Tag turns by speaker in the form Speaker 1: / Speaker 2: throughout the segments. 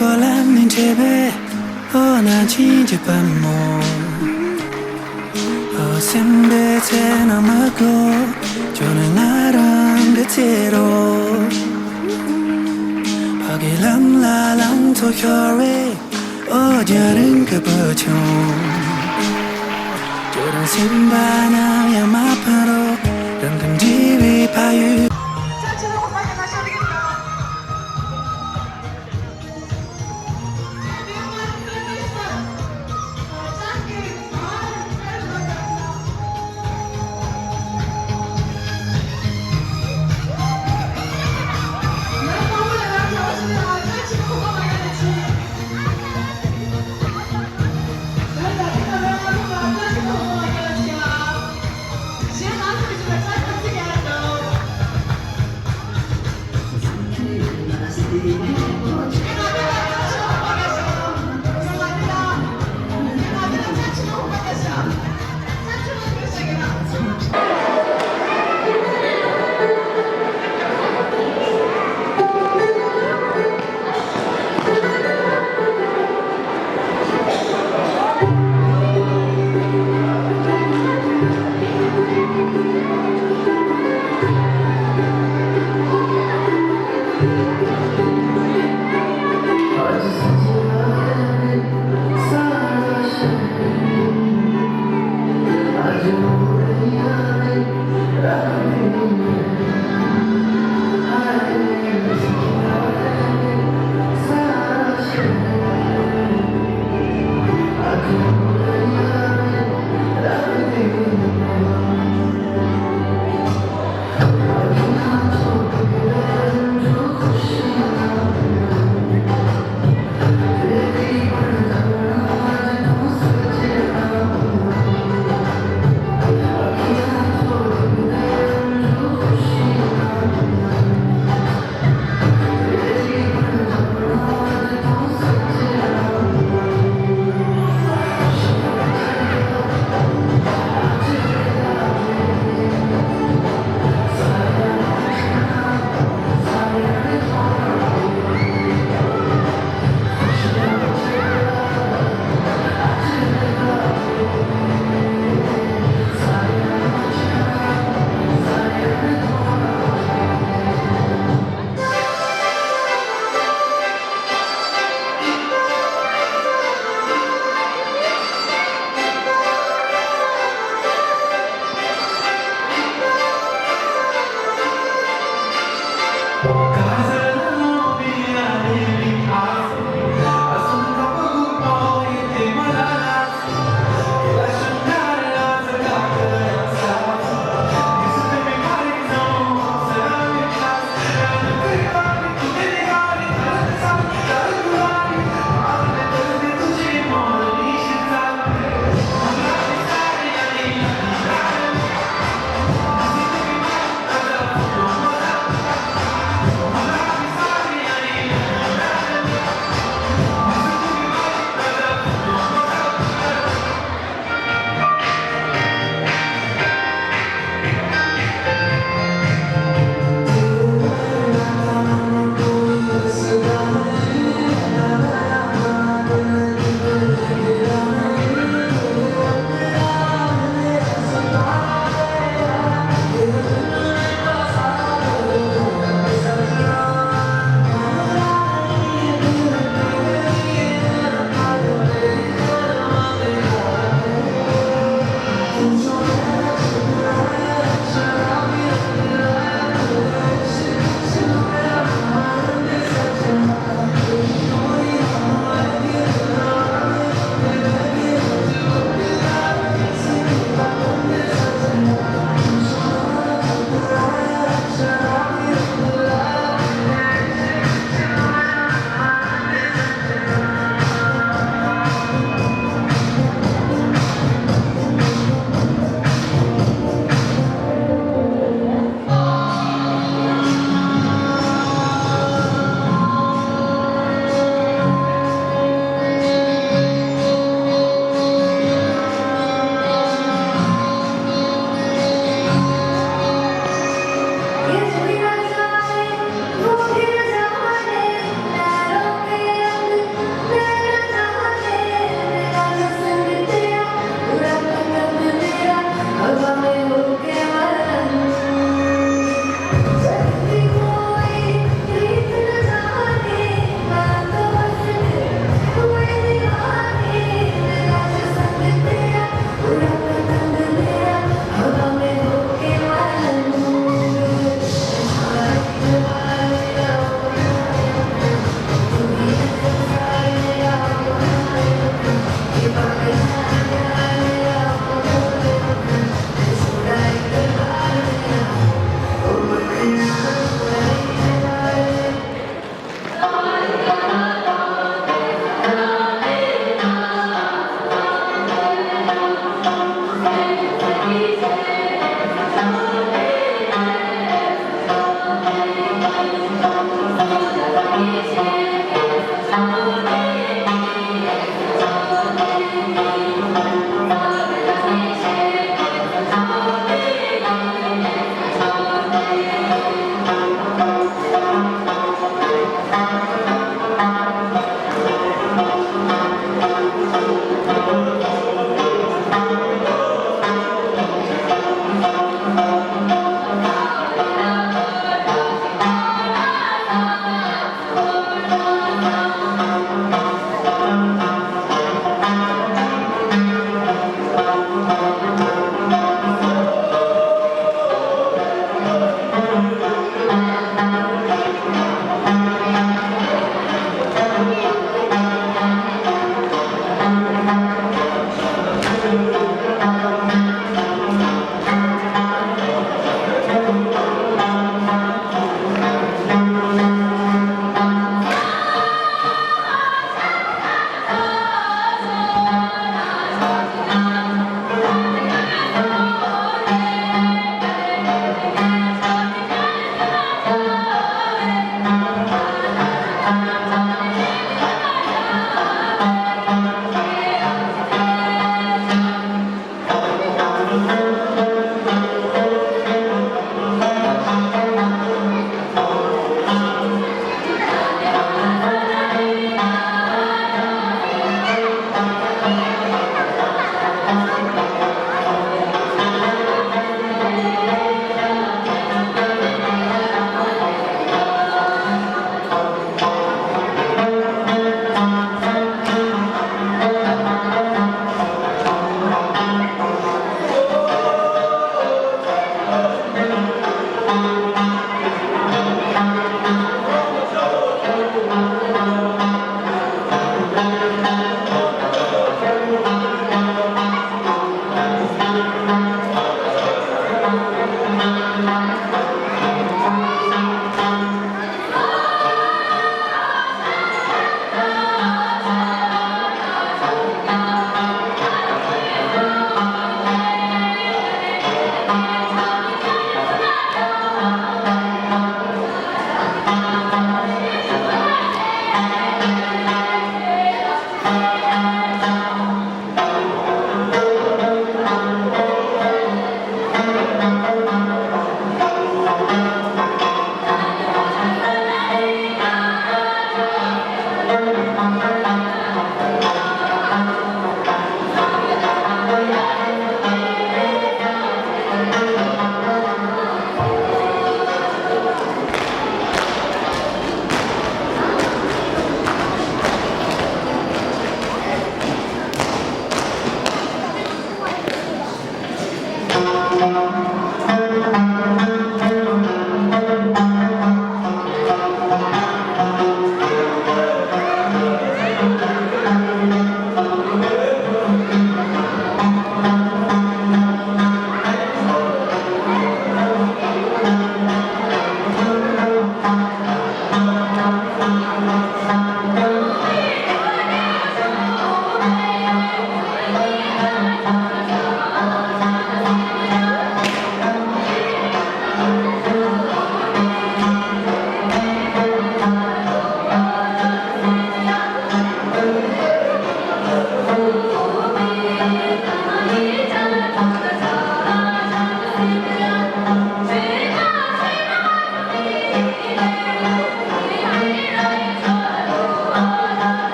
Speaker 1: 거란 닌 제배 나 진짜 밤모 샘배제 남았고 저는 나랑 그대로 파기람라랑 토혈에 어디야는 그 버총 저런 신바나야 마파로 런금지위 파유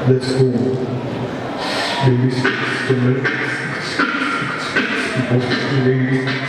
Speaker 2: Let's go. Baby steps, lady.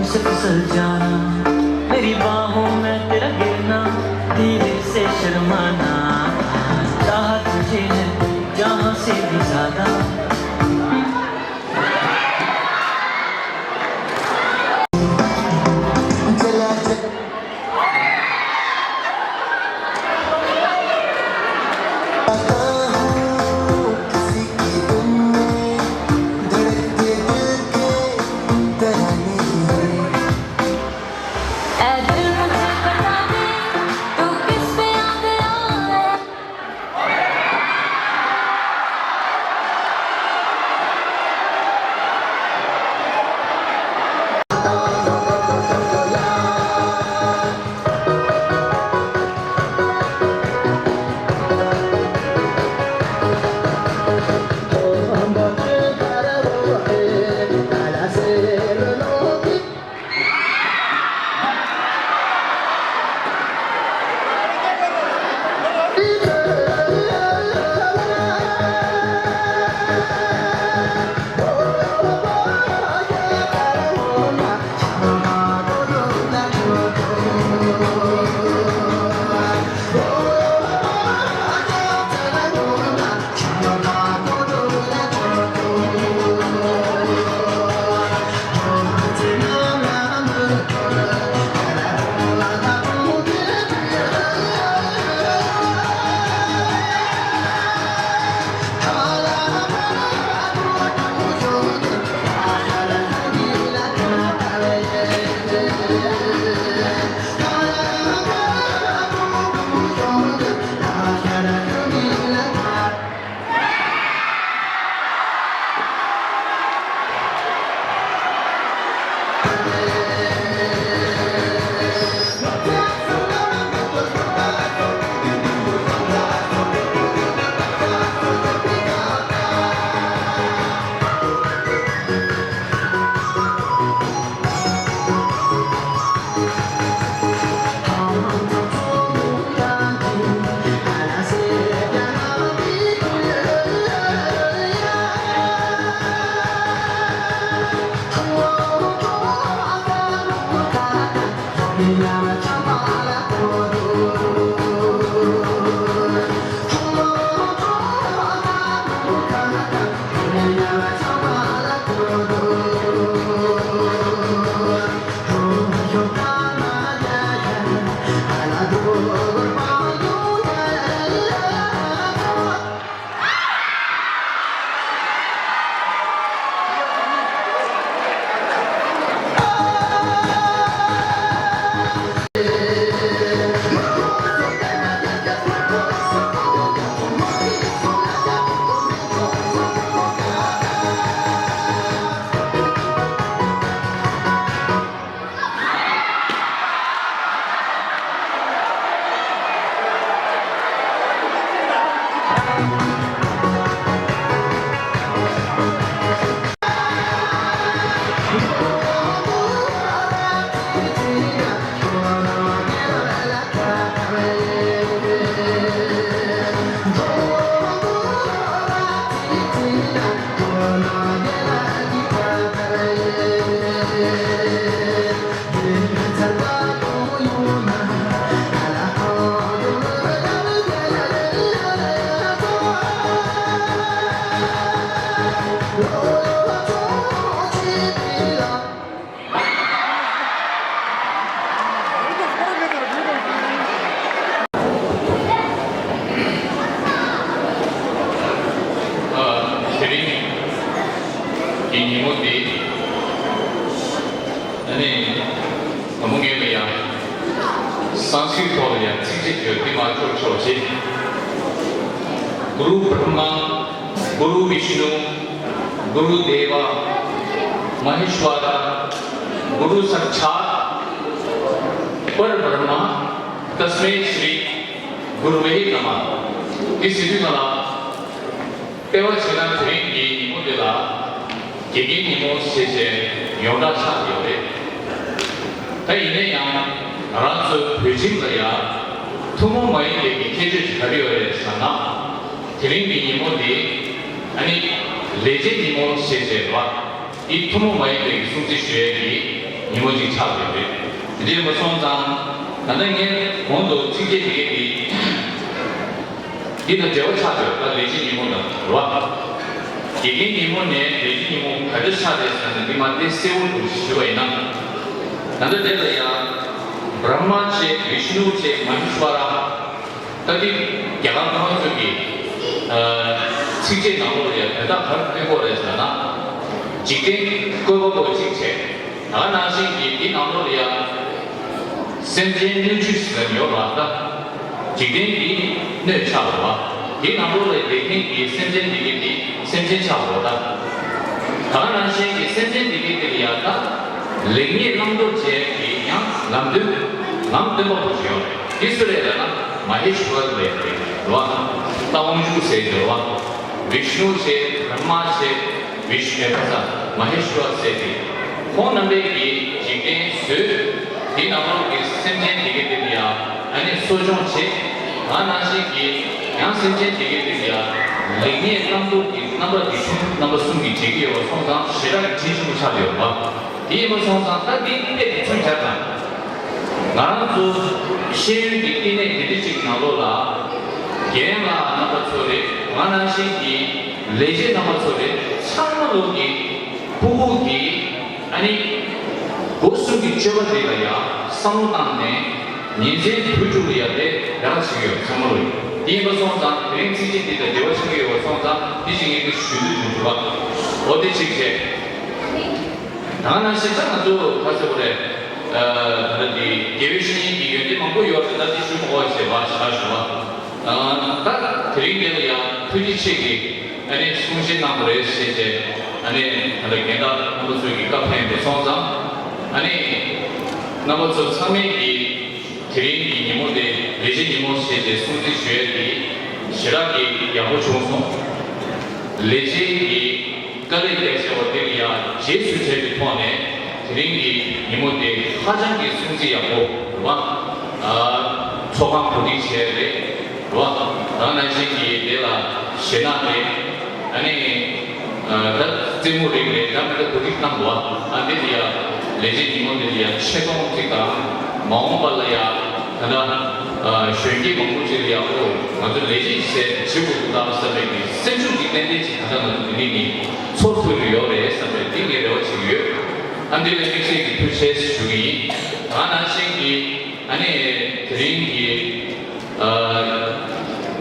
Speaker 3: से फिसल जाना, मेरी बाहों में तेरा गिरना, धीरे से शर्माना, चाहा तुझे है जहाँ से भी ज्यादा।
Speaker 4: गुरु ब्रह्मा गुरु विष्णु गुरु देवा महेश्वरा गुरु साक्षात पर ब्रह्मा तस्मै श्री गुरुवे नमः। इस स्थिति में तेवल 지난 드림이 이모들아 기기 이모 세제 요다차 요래 이내양 알아서 회심거야 투모 마이에게 계절 자료에 사나 드림이 이모디 아니 레제 이모 세제와 이 투모 마이에게 숨지 쉐기 이모지 차별이 이제 뭐 손상 나중에 본도 직계되게 이는 제가 차별 레지 이모는 와 이게 이모네 레지 이모 가르쳐 차별에서는 이만데 세울 수가 있나 나도 내가야 브라마체 비슈누체 마히슈와라 तभी क्या बात हो चुकी चीजें ना हो रही है ऐसा हर में हो रहा है ना चीजें कोई चीजें ना सी ये ना हो रही है सेंजें न्यूट्रिश नहीं हो रहा था चीजें भी नहीं चाह रहा ये ना हो रही लेकिन ये सेंजें दिखे भी सेंजें चाह रहा था ना सी ये सेंजें दिखे के लिए आता लेकिन ये लंबो चे ये यहाँ लंबे बहुत ज़्यादा इस तरह ना महेश्वर लेते वा तवंजु से वा विष्णु से ब्रह्मा से विष्णु का महेश्वर से भी कौन नंबर की चीजें से इन अमरों की संजय दिखे दिया यानी सोचों से आनाशी की यहाँ संजय दिखे दिया लेकिन नंबर सुनी चीज़ और सोचा शिरा चीज़ मुझा दिया ये मुझे तक भी सुनता 나는 실 믿기네 믿으직 나로라 개나 나가 소리 만화식이 레제 나가 소리 상로기 부부기 아니 고수기 지어버리가야 상당네 인생 부주리야 돼 양식이요 상로기 이거 성장 그림 지지디도 되어지기요 성장 비징이 그 슈드 주가 어디 직제 나는 시장도 가서 그래 이 계획신이 이게 뭔고 요새 다시 좀 뭐지 와시하시와 딱 드림이야 투지책이 아니 숨신나무를 세제 아니 다른 게다 한번 저기 카페인데 성장 아니 나머지 3일이 드림이 이모데 레진 이모 세제 숨지 주에디 시라기 야호 중송 레진이 까르데서 어디야 예수 제비 통해 드링이 이모데 화장기 승지하고 와 초반 부딪혀야 와 나는 시기 내가 신나게 아니 찜물이 내가 부딪힌 거야 안되리야 레지 이모들이야 최고가 마음발라야 하나 쉐기 공부질이하고 아주 레지세 지구보다 서베기 센슈기 땡데지 가자는 드링이 소프트웨어 요래 서베 띵게로 지금 안되는 믹스의 THS 중이 하나씩이 아니 드림이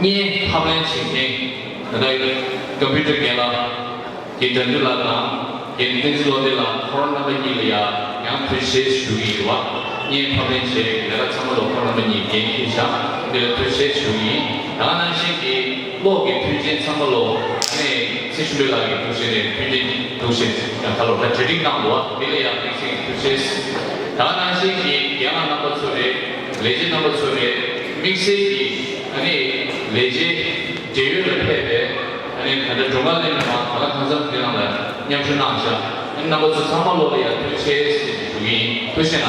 Speaker 4: 니 하면 진행 그다음에 컴퓨터 게나 기전들라나 인텐시로들라 코로나 바이리아 양 THS 중이와 니 하면 제 내가 참으로 코로나니 게임이자 내 THS 중이 하나씩이 뭐게 필진 참으로 아니 세슈들라게 도시에 필진 도시 kalau terjadi nampak bila yang proses tanah sih yang nampak sore leje nampak sore mixi ini leje jauh lebih ini ada jual ni nama kalau hazard dia nama yang sudah nampak ini nampak sama loh ya proses ini tu sih